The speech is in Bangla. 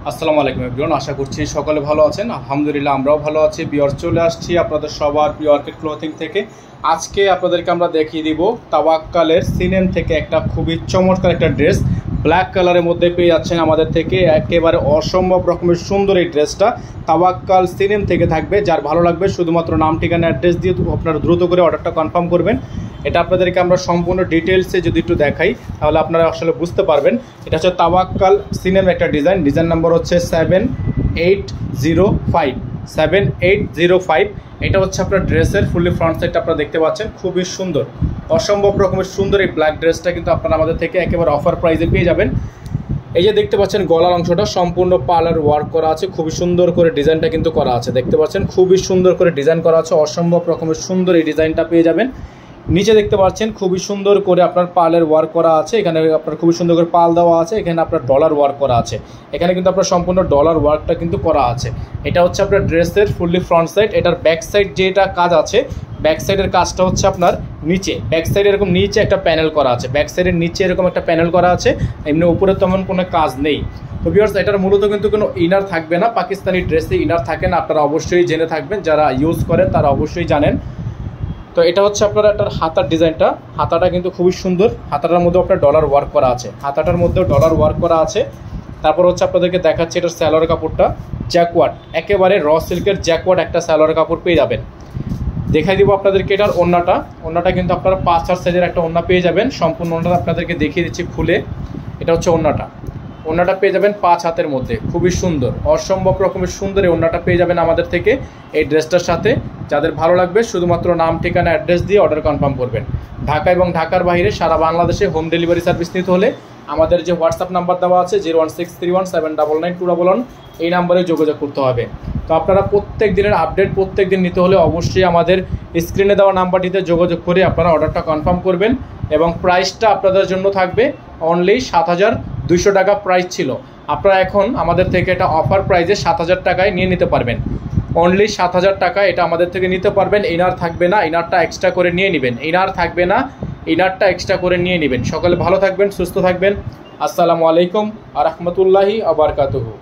আসসালামু আলাইকুম এভরিওয়ান, আশা করছি সকলে ভালো আছেন। আলহামদুলিল্লাহ আমরাও ভালো আছি। বিয়ার চলে আসছি আপনাদের সবার প্রিয় অর্কিড ক্লথিং থেকে। আজকে আপনাদেরকে আমরা দেখিয়ে দিব তাওয়াক্কালের সিনেম থেকে একটা খুবই চমৎকার একটা ড্রেস ব্ল্যাক কালারের মধ্যে পেয়ে যাচ্ছেন আমাদের থেকে। একেবারে অসম্ভব রকমের সুন্দর এই ড্রেসটা তাওয়াক্কাল সিনেম থেকে থাকবে। যার ভালো লাগবে শুধুমাত্র নাম ঠিকানা অ্যাড্রেস দিয়ে আপনারা দ্রুত করে অর্ডারটা কনফার্ম করবেন। এটা আপনাদেরকে আমরা সম্পূর্ণ ডিটেলসে যদি একটু দেখাই তাহলে আপনারা আসলে বুঝতে পারবেন। এটা হচ্ছে তাওয়াক্কাল সিনেম একটা ডিজাইন নাম্বার হচ্ছে 7805। এটা হচ্ছে আপনার ড্রেসের ফুললি ফ্রন্ট সাইডটা আপনারা দেখতে পাচ্ছেন, খুবই সুন্দর, অসম্ভব রকমের সুন্দর এই ব্ল্যাক ড্রেসটা কিন্তু আপনারা আমাদের থেকে একেবারে অফার প্রাইসে পেয়ে যাবেন। এই যে দেখতে পাচ্ছেন গলার অংশটা সম্পূর্ণ পার্লার ওয়ার্ক করা আছে, খুবই সুন্দর করে ডিজাইনটা কিন্তু করা আছে। দেখতে পাচ্ছেন খুবই সুন্দর করে ডিজাইন করা আছে, অসম্ভব রকমের সুন্দর এই ডিজাইনটা পেয়ে যাবেন। নিচে দেখতে পাচ্ছেন খুবই সুন্দর করে আপনার পালের ওয়ার্ক করা আছে, এখানে আপনার খুবই সুন্দর করে পাল দেওয়া আছে, এখানে আপনার ডলার ওয়ার্ক করা আছে, এখানে কিন্তু আপনার সম্পূর্ণ ডলার ওয়ার্কটা কিন্তু করা আছে। এটা হচ্ছে আপনার ড্রেসের ফুললি ফ্রন্ট সাইড। এটার ব্যাক সাইড যেটা কাজ আছে, ব্যাক সাইডের কাজটা হচ্ছে আপনার নিচে, ব্যাক সাইডে এরকম নিচে একটা প্যানেল করা আছে, ব্যাক সাইডের নিচে এরকম একটা প্যানেল করা আছে, এমনি উপরে তেমন কোনো কাজ নেই। তো ভিউয়ার্স, এটার মূলত কিন্তু কোনো ইনার থাকবে না, পাকিস্তানি ড্রেসে ইনার থাকে না, আপনারা অবশ্যই জেনে থাকবেন, যারা ইউজ করেন তারা অবশ্যই জানেন। তো এটা হচ্ছে আপনার একটা হাতার ডিজাইনটা, হাতাটা কিন্তু খুবই সুন্দর, হাতাটার মধ্যেও আপনার ডলার ওয়ার্ক করা আছে, হাতাটার মধ্যেও ডলার ওয়ার্ক করা আছে। তারপর হচ্ছে আপনাদেরকে দেখাচ্ছি এটার স্যালোয়ার কাপড়টা জ্যাকওয়ার্ড, একেবারে র সিল্কের জ্যাকওয়ার্ড একটা স্যালোয়ার কাপড় পেয়ে যাবেন। দেখাই দিব আপনাদেরকে এটার ওন্নাটা কিন্তু আপনারা 5-4 সাইজের একটা ওন্না পেয়ে যাবেন। সম্পূর্ণ ওন্নাটা আপনাদেরকে দেখিয়ে দিচ্ছি খুলে। এটা হচ্ছে ওন্নাটা পেয়ে যাবেন 5 হাতের মধ্যে, খুবই সুন্দর, অসম্ভব রকমের সুন্দর এই ওন্নাটা পেয়ে যাবেন আমাদের থেকে এই ড্রেসটার সাথে। যাদের ভালো লাগবে শুধুমাত্র নাম ঠিকানা অ্যাড্রেস দিয়ে অর্ডার কনফার্ম করবেন। ঢাকা এবং ঢাকার বাইরে সারা বাংলাদেশে হোম ডেলিভারি সার্ভিস নিতে হলে আমাদের যে হোয়াটসঅ্যাপ নাম্বার দেওয়া আছে 016317999 এই নাম্বারে যোগাযোগ করতে হবে। তো আপনারা প্রত্যেক দিনের আপডেট প্রত্যেক দিন নিতে হলে অবশ্যই আমাদের স্ক্রিনে দেওয়া নাম্বারটিতে যোগাযোগ করে আপনারা অর্ডারটা কনফার্ম করবেন। এবং প্রাইসটা আপনাদের জন্য থাকবে অনলি 7200 টাকা প্রাইস ছিল, আপনারা এখন আমাদের থেকে এটা অফার প্রাইসে 7000 টাকায় নিয়ে নিতে পারবেন। অনলি 7000 টাকা এটা আমাদের থেকে নিতে পারবেন। ইনার থাকবে না, ইনারটা এক্সট্রা করে নিয়ে নেবেন। ইনার থাকবে না, ইনারটা এক্সট্রা করে নিয়ে নেবেন। সকলে ভালো থাকবেন, সুস্থ থাকবেন। আসসালামু আলাইকুম ওয়া রাহমাতুল্লাহি ওয়া বারাকাতুহু।